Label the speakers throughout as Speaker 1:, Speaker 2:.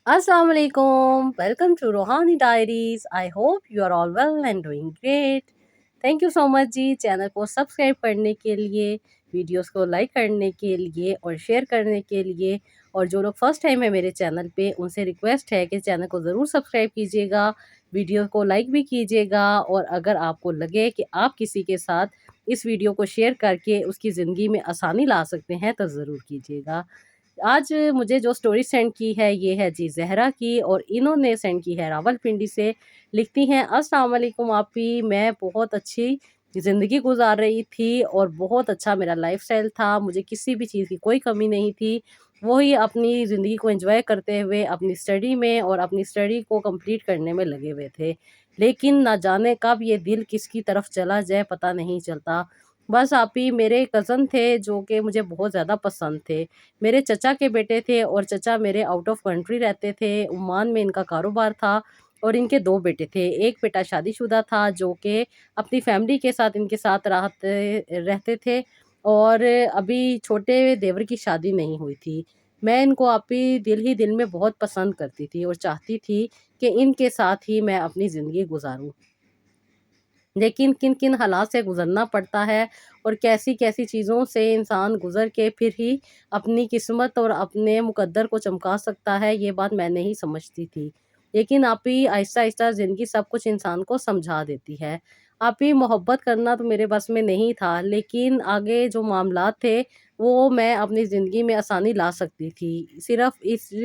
Speaker 1: Assalamu alaikum. Welcome to Rohani Diaries. I hope you are all well and doing great. Thank you so much जी channel को subscribe करने के लिए, videos को like करने के लिए और शेयर करने के लिए। और जो लोग फर्स्ट टाइम है मेरे चैनल पे, उनसे रिक्वेस्ट है कि चैनल को ज़रूर सब्सक्राइब कीजिएगा, वीडियो को लाइक भी कीजिएगा। और अगर आपको लगे कि आप किसी के साथ इस वीडियो को शेयर करके उसकी ज़िंदगी में आसानी ला सकते हैं तो ज़रूर कीजिएगा। आज मुझे जो स्टोरी सेंड की है ये है जी ज़हरा की, और इन्होंने सेंड की है रावलपिंडी से। लिखती हैं, अस्सलाम वालेकुम आपी, मैं बहुत अच्छी ज़िंदगी गुजार रही थी और बहुत अच्छा मेरा लाइफस्टाइल था, मुझे किसी भी चीज़ की कोई कमी नहीं थी। वही अपनी ज़िंदगी को एंजॉय करते हुए अपनी स्टडी में और अपनी स्टडी को कंप्लीट करने में लगे हुए थे। लेकिन ना जाने कब ये दिल किसकी तरफ चला जाए पता नहीं चलता। बस आप ही मेरे कज़न थे जो कि मुझे बहुत ज़्यादा पसंद थे। मेरे चचा के बेटे थे और चचा मेरे आउट ऑफ कंट्री रहते थे, ओमान में इनका कारोबार था। और इनके 2 बेटे थे, एक बेटा शादीशुदा था जो कि अपनी फैमिली के साथ इनके साथ रहते थे, और अभी छोटे देवर की शादी नहीं हुई थी। मैं इनको आपी दिल ही दिल में बहुत पसंद करती थी और चाहती थी कि इनके साथ ही मैं अपनी ज़िंदगी गुज़ारूँ। लेकिन किन-किन हालात से गुज़रना पड़ता है और कैसी-कैसी चीज़ों से इंसान गुज़र के फिर ही अपनी किस्मत और अपने मुक़द्दर को चमका सकता है, ये बात मैं नहीं समझती थी। लेकिन आप ही आहिस्ता-आहिस्ता ज़िंदगी सब कुछ इंसान को समझा देती है। आप ही मोहब्बत करना तो मेरे बस में नहीं था, लेकिन आगे जो मामलात थे, वो मैं अपनी ज़िंदगी में आसानी ला सकती थी, सिर्फ़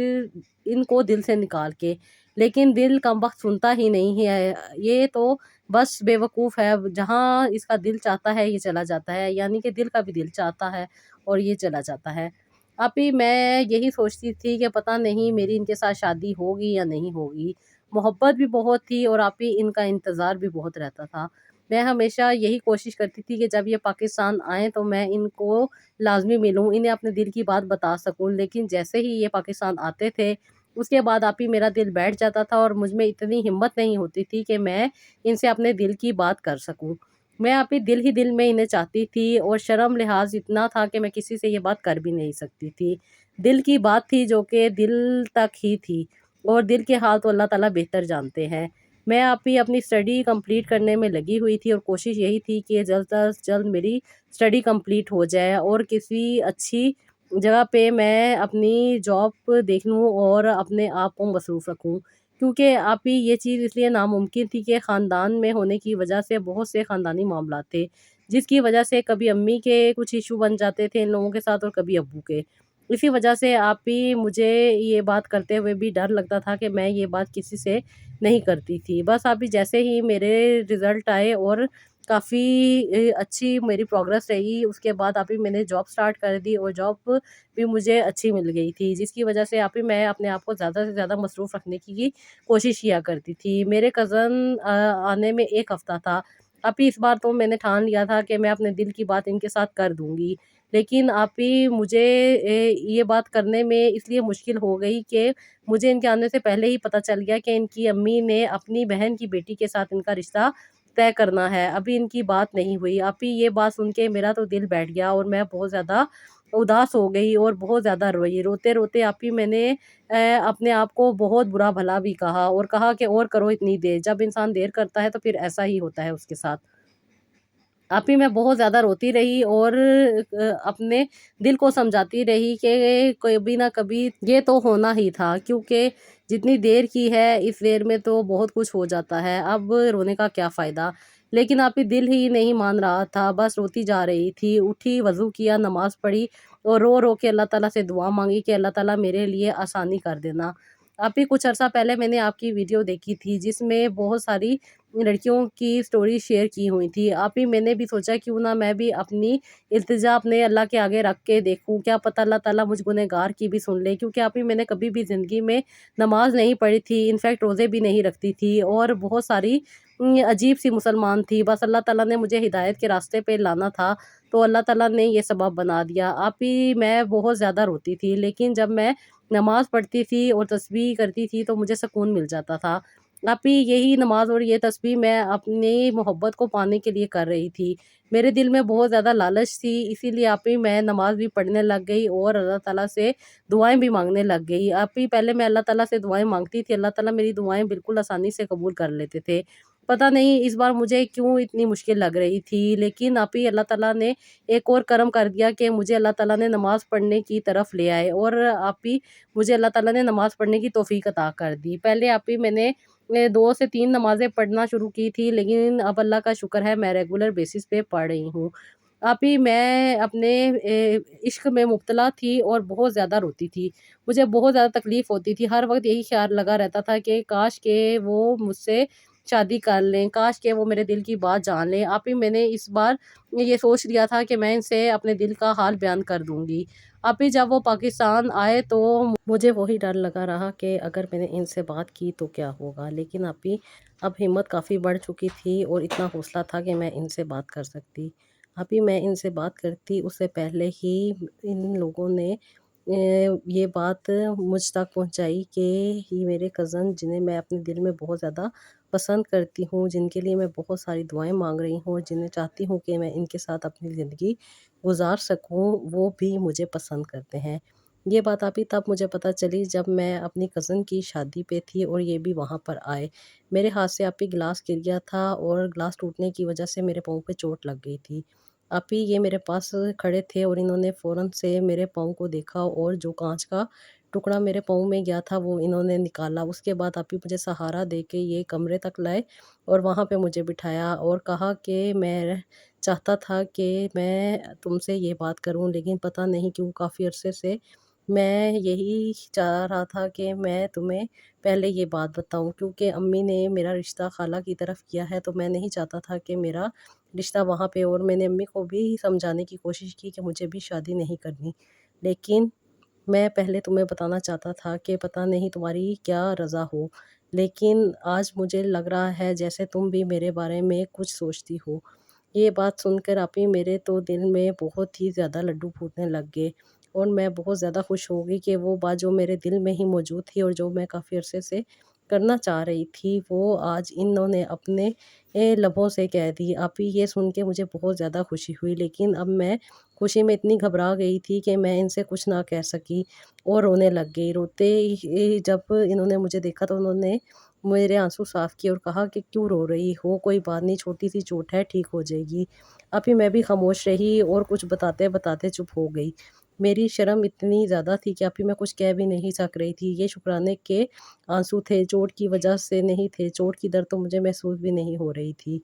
Speaker 1: इनको दिल से निकाल के। लेकिन दिल कमबख्त सुनता ही नहीं है, ये तो बस बेवकूफ़ है, जहाँ इसका दिल चाहता है ये चला जाता है, यानी कि दिल का भी दिल चाहता है और ये चला जाता है। अभी मैं यही सोचती थी कि पता नहीं मेरी इनके साथ शादी होगी या नहीं होगी। मोहब्बत भी बहुत थी और आप ही इनका इंतज़ार भी बहुत रहता था। मैं हमेशा यही कोशिश करती थी कि जब ये पाकिस्तान आएँ तो मैं इनको लाज़मी मिलूँ, इन्हें अपने दिल की बात बता सकूँ। लेकिन जैसे ही ये पाकिस्तान आते थे, उसके बाद आप ही मेरा दिल बैठ जाता था और मुझ में इतनी हिम्मत नहीं होती थी कि मैं इनसे अपने दिल की बात कर सकूँ। मैं अपने दिल ही दिल में इन्हें चाहती थी और शर्म लिहाज़ इतना था कि मैं किसी से ये बात कर भी नहीं सकती थी। दिल की बात थी जो कि दिल तक ही थी, और दिल के हाल तो अल्लाह ताला बेहतर जानते हैं। मैं आप ही अपनी स्टडी कंप्लीट करने में लगी हुई थी और कोशिश यही थी कि जल्द से जल्द मेरी स्टडी कंप्लीट हो जाए और किसी अच्छी जगह पे मैं अपनी जॉब देख लूँ और अपने आप को मसरूफ़ रखूँ। क्योंकि आप ही ये चीज़ इसलिए नामुमकिन थी कि ख़ानदान में होने की वजह से बहुत से ख़ानदानी मामलात थे, जिसकी वजह से कभी अम्मी के कुछ इश्यू बन जाते थे इन लोगों के साथ और कभी अब्बू के। इसी वजह से आप ही मुझे ये बात करते हुए भी डर लगता था कि मैं ये बात किसी से नहीं करती थी। बस अभी जैसे ही मेरे रिज़ल्ट आए और काफ़ी अच्छी मेरी प्रोग्रेस रही, उसके बाद अभी मैंने जॉब स्टार्ट कर दी और जॉब भी मुझे अच्छी मिल गई थी, जिसकी वजह से अभी मैं अपने आप को ज़्यादा से ज़्यादा मसरूफ़ रखने की कोशिश किया करती थी। मेरे कज़न आने में 1 हफ़्ता था। अभी इस बार तो मैंने ठान लिया था कि मैं अपने दिल की बात इनके साथ कर दूँगी। लेकिन अभी मुझे ये बात करने में इसलिए मुश्किल हो गई कि मुझे इनके आने से पहले ही पता चल गया कि इनकी अम्मी ने अपनी बहन की बेटी के साथ इनका रिश्ता तय करना है। अभी इनकी बात नहीं हुई। अभी ये बात सुन के मेरा तो दिल बैठ गया और मैं बहुत ज़्यादा उदास हो गई और बहुत ज़्यादा रोई। रोते-रोते आप ही मैंने अपने आप को बहुत बुरा-भला भी कहा और कहा कि और करो इतनी देर, जब इंसान देर करता है तो फिर ऐसा ही होता है उसके साथ। आप ही मैं बहुत ज़्यादा रोती रही और अपने दिल को समझाती रही कि कभी ना कभी ये तो होना ही था, क्योंकि जितनी देर की है इस देर में तो बहुत कुछ हो जाता है, अब रोने का क्या फ़ायदा। लेकिन आप ही दिल ही नहीं मान रहा था, बस रोती जा रही थी। उठी, वज़ू किया, नमाज़ पढ़ी और रो-रो के अल्लाह ताला से दुआ माँगी कि अल्लाह ताला मेरे लिए आसानी कर देना। अभी कुछ अर्सा पहले मैंने आपकी वीडियो देखी थी जिसमें बहुत सारी लड़कियों की स्टोरी शेयर की हुई थी। आप ही मैंने भी सोचा क्यों ना मैं भी अपनी इल्तिजा अपने अल्लाह के आगे रख के देखूँ, क्या पता अल्लाह ताला मुझ गुनहगार की भी सुन ले। क्योंकि आप ही मैंने कभी भी ज़िंदगी में नमाज़ नहीं पढ़ी थी, इनफैक्ट रोज़े भी नहीं रखती थी और बहुत सारी अजीब-सी मुसलमान थी। बस अल्लाह ताला ने मुझे हिदायत के रास्ते पे लाना था, तो अल्लाह ताला ने ये सबब बना दिया। आप ही मैं बहुत ज़्यादा रोती थी, लेकिन जब मैं नमाज़ पढ़ती थी और तस्बीह करती थी तो मुझे सुकून मिल जाता था। आप ही यही नमाज़ और ये तस्बीह मैं अपनी मोहब्बत को पाने के लिए कर रही थी। मेरे दिल में बहुत ज़्यादा लालच थी, इसीलिए आप ही मैं नमाज़ भी पढ़ने लग गई और अल्लाह ताला से दुआएँ भी माँगने लग गई। आप ही पहले मैं अल्लाह ताला से दुआएँ माँगती थी, अल्लाह ताला मेरी दुआएँ बिल्कुल आसानी से कबूल कर लेते थे। पता नहीं इस बार मुझे क्यों इतनी मुश्किल लग रही थी, लेकिन आप ही अल्लाह ताला ने एक और करम कर दिया कि मुझे अल्लाह ताला ने नमाज़ पढ़ने की तरफ ले आए और आप ही मुझे अल्लाह ताला ने नमाज़ पढ़ने की तौफ़ीक अता कर दी। पहले आप ही मैंने 2 से 3 नमाज़ें पढ़ना शुरू की थी, लेकिन अब अल्लाह का शुक्र है मैं रेगुलर बेसिस पे पढ़ रही हूँ। आप ही मैं अपने इश्क में मुब्तला थी और बहुत ज़्यादा रोती थी। मुझे बहुत ज़्यादा तकलीफ़ होती थी, हर वक़्त यही ख़्याल लगा रहता था कि काश के वो मुझसे शादी कर लें, काश के वो मेरे दिल की बात जान लें। आप ही मैंने इस बार ये सोच लिया था कि मैं इनसे अपने दिल का हाल बयान कर दूँगी। आप ही जब वो पाकिस्तान आए तो मुझे वही डर लगा रहा कि अगर मैंने इनसे बात की तो क्या होगा, लेकिन आप ही अब हिम्मत काफ़ी बढ़ चुकी थी और इतना हौसला था कि मैं इनसे बात कर सकती। अभी मैं इनसे बात करती उससे पहले ही इन लोगों ने ये बात मुझ तक पहुंचाई कि ये मेरे कज़न जिन्हें मैं अपने दिल में बहुत ज़्यादा पसंद करती हूँ, जिनके लिए मैं बहुत सारी दुआएं मांग रही हूँ और जिन्हें चाहती हूँ कि मैं इनके साथ अपनी ज़िंदगी गुजार सकूँ, वो भी मुझे पसंद करते हैं। ये बात अभी तब मुझे पता चली जब मैं अपनी कज़न की शादी पे थी और ये भी वहाँ पर आए। मेरे हाथ से आप ही गिलास गिर गया था और ग्लास टूटने की वजह से मेरे पाँव पे चोट लग गई थी। आप ही ये मेरे पास खड़े थे और इन्होंने फ़ौरन से मेरे पाँव को देखा और जो काँच का टुकड़ा मेरे पाँव में गया था वो इन्होंने निकाला। उसके बाद आप ही मुझे सहारा दे के ये कमरे तक लाए और वहाँ पे मुझे बिठाया और कहा कि मैं चाहता था कि मैं तुमसे ये बात करूँ, लेकिन पता नहीं क्यों काफ़ी अरसे से मैं यही चाह रहा था कि मैं तुम्हें पहले ये बात बताऊँ, क्योंकि अम्मी ने मेरा रिश्ता खाला की तरफ किया है, तो मैं नहीं चाहता था कि मेरा रिश्ता वहाँ पे, और मैंने अम्मी को भी समझाने की कोशिश की कि मुझे भी शादी नहीं करनी। लेकिन मैं पहले तुम्हें बताना चाहता था कि पता नहीं तुम्हारी क्या रज़ा हो, लेकिन आज मुझे लग रहा है जैसे तुम भी मेरे बारे में कुछ सोचती हो। ये बात सुनकर आप ही मेरे तो दिल में बहुत ही ज़्यादा लड्डू फूटने लग गए और मैं बहुत ज़्यादा खुश हो गई कि वो बात जो मेरे दिल में ही मौजूद थी और जो मैं काफ़ी अरसे से करना चाह रही थी, वो आज इन्होंने अपने लबों से कह दी। आप ही ये सुन के मुझे बहुत ज़्यादा खुशी हुई, लेकिन अब मैं खुशी में इतनी घबरा गई थी कि मैं इनसे कुछ ना कह सकी और रोने लग गई। रोते ही जब इन्होंने मुझे देखा तो उन्होंने मेरे आँसू साफ़ किए और कहा कि क्यों रो रही हो? कोई बात नहीं, छोटी-सी चोट है, ठीक हो जाएगी। अभी मैं भी खामोश रही और कुछ बताते-बताते चुप हो गई। मेरी शर्म इतनी ज़्यादा थी कि अभी मैं कुछ कह भी नहीं सक रही थी। ये शुक्राने के आँसू थे, चोट की वजह से नहीं थे, चोट की दर्द तो मुझे महसूस भी नहीं हो रही थी।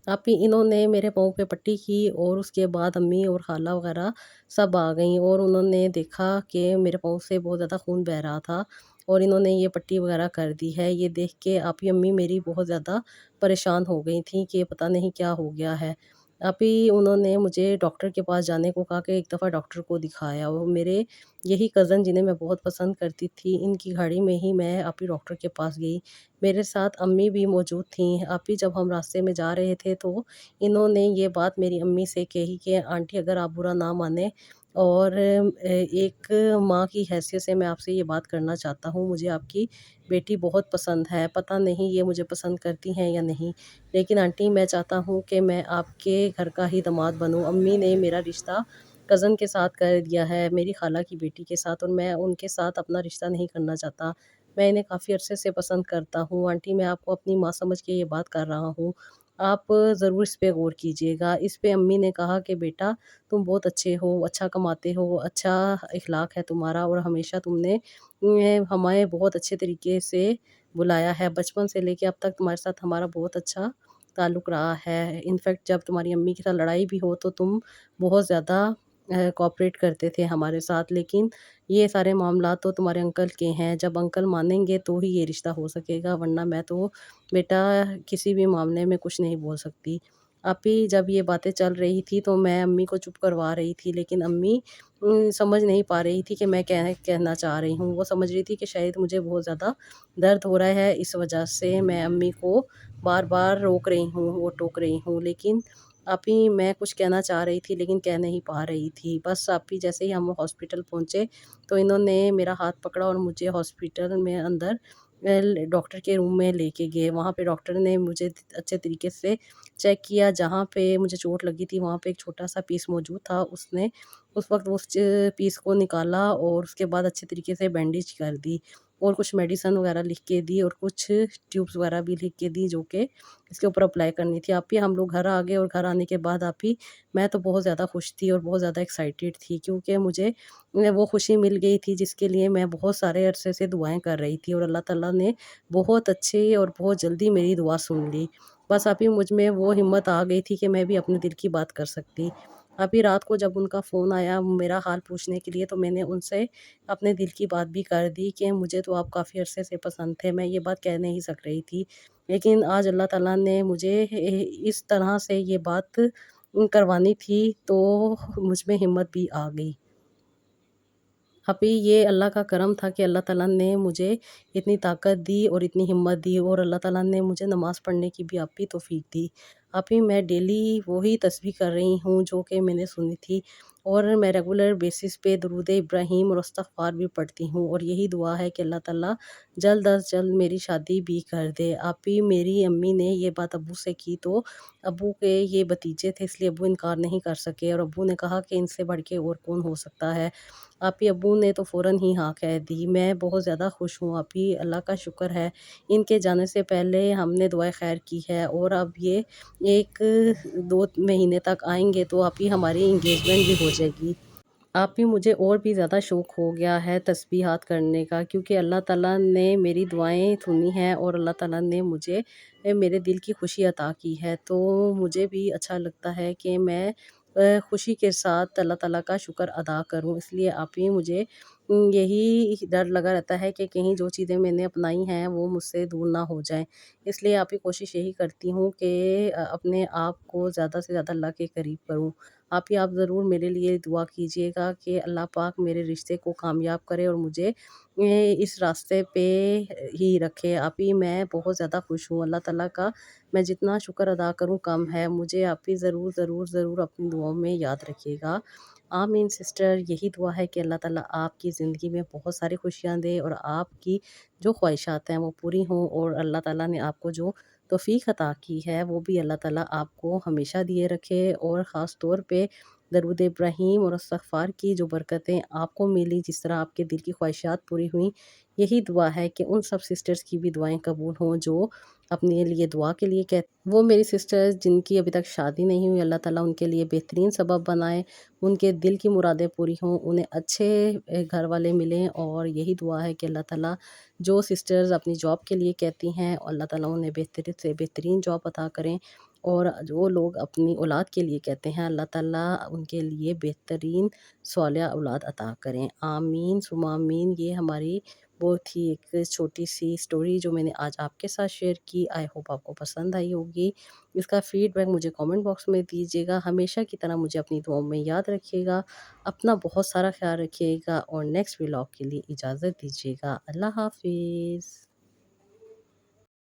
Speaker 1: आप ही इन्होंने मेरे पाँव पे पट्टी की और उसके बाद अम्मी और खाला वगैरह सब आ गईं और उन्होंने देखा कि मेरे पाँव से बहुत ज़्यादा खून बह रहा था और इन्होंने ये पट्टी वगैरह कर दी है। ये देख के आप ही अम्मी मेरी बहुत ज़्यादा परेशान हो गई थी कि पता नहीं क्या हो गया है। आप ही उन्होंने मुझे डॉक्टर के पास जाने को कहा कि एक दफ़ा डॉक्टर को दिखाया, और मेरे यही कज़न जिन्हें मैं बहुत पसंद करती थी, इनकी गाड़ी में ही मैं आप ही डॉक्टर के पास गई। मेरे साथ अम्मी भी मौजूद थीं। आप ही जब हम रास्ते में जा रहे थे तो इन्होंने ये बात मेरी अम्मी से कही कि आंटी अगर आप बुरा ना माने और एक माँ की हैसियत से मैं आपसे ये बात करना चाहता हूँ। मुझे आपकी बेटी बहुत पसंद है। पता नहीं ये मुझे पसंद करती हैं या नहीं। लेकिन आंटी मैं चाहता हूँ कि मैं आपके घर का ही दामाद बनूँ। अम्मी ने मेरा रिश्ता कज़न के साथ कर दिया है, मेरी खाला की बेटी के साथ, और मैं उनके साथ अपना रिश्ता नहीं करना चाहता। मैं इन्हें काफ़ी अरसे से पसंद करता हूँ। आंटी मैं आपको अपनी माँ समझ के ये बात कर रहा हूँ। आप ज़रूर इस पे गौर कीजिएगा। इस पे अम्मी ने कहा कि बेटा तुम बहुत अच्छे हो, अच्छा कमाते हो, अच्छा इख़लाक़ है तुम्हारा और हमेशा तुमने हमें बहुत अच्छे तरीके से बुलाया है। बचपन से लेके अब तक तुम्हारे साथ हमारा बहुत अच्छा ताल्लुक़ रहा है। इनफ़ैक्ट जब तुम्हारी अम्मी के साथ लड़ाई भी हो तो तुम बहुत ज़्यादा कोऑपरेट करते थे हमारे साथ। लेकिन ये सारे मामलात तो तुम्हारे अंकल के हैं, जब अंकल मानेंगे तो ही ये रिश्ता हो सकेगा, वरना मैं तो बेटा किसी भी मामले में कुछ नहीं बोल सकती। अभी जब ये बातें चल रही थी तो मैं अम्मी को चुप करवा रही थी, लेकिन अम्मी समझ नहीं पा रही थी कि मैं क्या कहना चाह रही हूँ। वो समझ रही थी कि शायद मुझे बहुत ज़्यादा दर्द हो रहा है, इस वजह से मैं अम्मी को बार-बार रोक रही हूँ और टोक रही हूँ। लेकिन अभी मैं कुछ कहना चाह रही थी लेकिन कह नहीं पा रही थी। बस अभी जैसे ही हम हॉस्पिटल पहुँचे तो इन्होंने मेरा हाथ पकड़ा और मुझे हॉस्पिटल में अंदर ڈاکٹر کے روم میں لے کے گئے۔ وہاں پہ ڈاکٹر نے مجھے اچھے طریقے سے چیک کیا، جہاں پہ مجھے چوٹ لگی تھی وہاں پہ ایک چھوٹا سا پیس موجود تھا، اس نے اس وقت اس پیس کو نکالا اور اس کے بعد اچھے طریقے سے بینڈیج کر دی، اور کچھ میڈیسن وغیرہ لکھ کے دی اور کچھ ٹیوبس وغیرہ بھی لکھ کے دی جو کہ اس کے اوپر اپلائی کرنی تھی۔ آپ ہی ہم لوگ گھر آ گئے، اور گھر آنے کے بعد آپ ہی میں تو بہت زیادہ خوش تھی اور بہت زیادہ ایکسائٹیڈ تھی، کیونکہ مجھے وہ خوشی مل گئی تھی جس کے لیے میں بہت سارے عرصے سے دعائیں کر رہی تھی، اور اللہ تعالیٰ نے بہت اچھے اور بہت جلدی میری دعا سن لی۔ بس ابھی مجھ میں وہ ہمت آ گئی تھی کہ میں بھی اپنے دل کی بات کر سکتی۔ ابھی رات کو جب ان کا فون آیا میرا حال پوچھنے کے لیے، تو میں نے ان سے اپنے دل کی بات بھی کر دی کہ مجھے تو آپ کافی عرصے سے پسند تھے، میں یہ بات کہہ نہیں سک رہی تھی، لیکن آج اللہ تعالیٰ نے مجھے اس طرح سے یہ بات کروانی تھی تو مجھ میں ہمت بھی آ گئی۔ ابھی یہ اللہ کا کرم تھا کہ اللہ تعالیٰ نے مجھے اتنی طاقت دی اور اتنی ہمت دی، اور اللہ تعالیٰ نے مجھے نماز پڑھنے کی بھی آپ ہی توفیق دی۔ ابھی میں ڈیلی وہی تسبیح کر رہی ہوں جو کہ میں نے سنی تھی، اور میں ریگولر بیسس پہ درود ابراہیم اور استغفار بھی پڑھتی ہوں، اور یہی دعا ہے کہ اللہ تعالیٰ جلد از جلد میری شادی بھی کر دے۔ ابھی میری امی نے یہ بات ابو سے کی، تو ابو کے یہ بھتیجے تھے، اس لیے ابو انکار نہیں کر سکے، اور ابو نے کہا کہ ان سے بڑھ کے اور کون ہو سکتا ہے۔ آپ ہی ابو نے تو فوراً ہی ہاں کہہ دی۔ میں بہت زیادہ خوش ہوں، آپ ہی اللہ کا شکر ہے، ان کے جانے سے پہلے ہم نے دعائے خیر کی ہے، اور اب یہ 1-2 مہینے تک آئیں گے تو آپ ہی ہماری انگیجمنٹ بھی ہو جائے گی۔ آپ بھی مجھے اور بھی زیادہ شوق ہو گیا ہے تسبیحات کرنے کا، کیونکہ اللہ تعالیٰ نے میری دعائیں سنی ہیں، اور اللہ تعالیٰ نے مجھے میرے دل کی خوشی عطا کی ہے، تو مجھے بھی اچھا لگتا ہے کہ میں خوشی کے ساتھ اللہ تعالیٰ کا شکر ادا کروں۔ اس لیے آپ ہی مجھے یہی ڈر لگا رہتا ہے کہ کہیں جو چیزیں میں نے اپنائی ہیں وہ مجھ سے دور نہ ہو جائیں، اس لیے آپ ہی کوشش یہی کرتی ہوں کہ اپنے آپ کو زیادہ سے زیادہ اللہ کے قریب کروں۔ آپ ہی آپ ضرور میرے لیے دعا کیجیے گا کہ اللہ پاک میرے رشتے کو کامیاب کرے اور مجھے اس راستے پہ ہی رکھے۔ آپ ہی میں بہت زیادہ خوش ہوں، اللہ تعالیٰ کا میں جتنا شکر ادا کروں کم ہے۔ مجھے آپ ہی ضرور ضرور ضرور اپنی دعاؤں میں یاد رکھیے گا۔ آمین سسٹر، یہی دعا ہے کہ اللہ تعالیٰ آپ کی زندگی میں بہت ساری خوشیاں دے، اور آپ کی جو خواہشات ہیں وہ پوری ہوں، اور اللہ تعالیٰ نے آپ کو جو توفیق عطا کی ہے وہ بھی اللہ تعالیٰ آپ کو ہمیشہ دیے رکھے، اور خاص طور پہ درود ابراہیم اور استغفار کی جو برکتیں آپ کو ملی، جس طرح آپ کے دل کی خواہشات پوری ہوئیں، یہی دعا ہے کہ ان سب سسٹرز کی بھی دعائیں قبول ہوں جو اپنے لیے دعا کے لیے کہتے ہیں۔ وہ میری سسٹرز جن کی ابھی تک شادی نہیں ہوئی، اللہ تعالیٰ ان کے لیے بہترین سبب بنائے، ان کے دل کی مرادیں پوری ہوں، انہیں اچھے گھر والے ملیں، اور یہی دعا ہے کہ اللہ تعالیٰ جو سسٹرز اپنی جاب کے لیے کہتی ہیں اللہ تعالیٰ انہیں بہترین سے بہترین جاب عطا کریں، اور جو لوگ اپنی اولاد کے لیے کہتے ہیں اللہ تعالیٰ ان کے لیے بہترین صالح اولاد عطا کریں۔ آمین ثم آمین۔ یہ ہماری بہت ہی ایک چھوٹی سی اسٹوری جو میں نے آج آپ کے ساتھ شیئر کی، آئی ہوپ آپ کو پسند آئی ہوگی۔ اس کا فیڈ بیک مجھے کامنٹ باکس میں دیجیے گا۔ ہمیشہ کی طرح مجھے اپنی دعاؤں میں یاد رکھیے گا، اپنا بہت سارا خیال رکھیے گا، اور نیکسٹ ولاگ کے لیے اجازت دیجیے گا۔ اللہ حافظ۔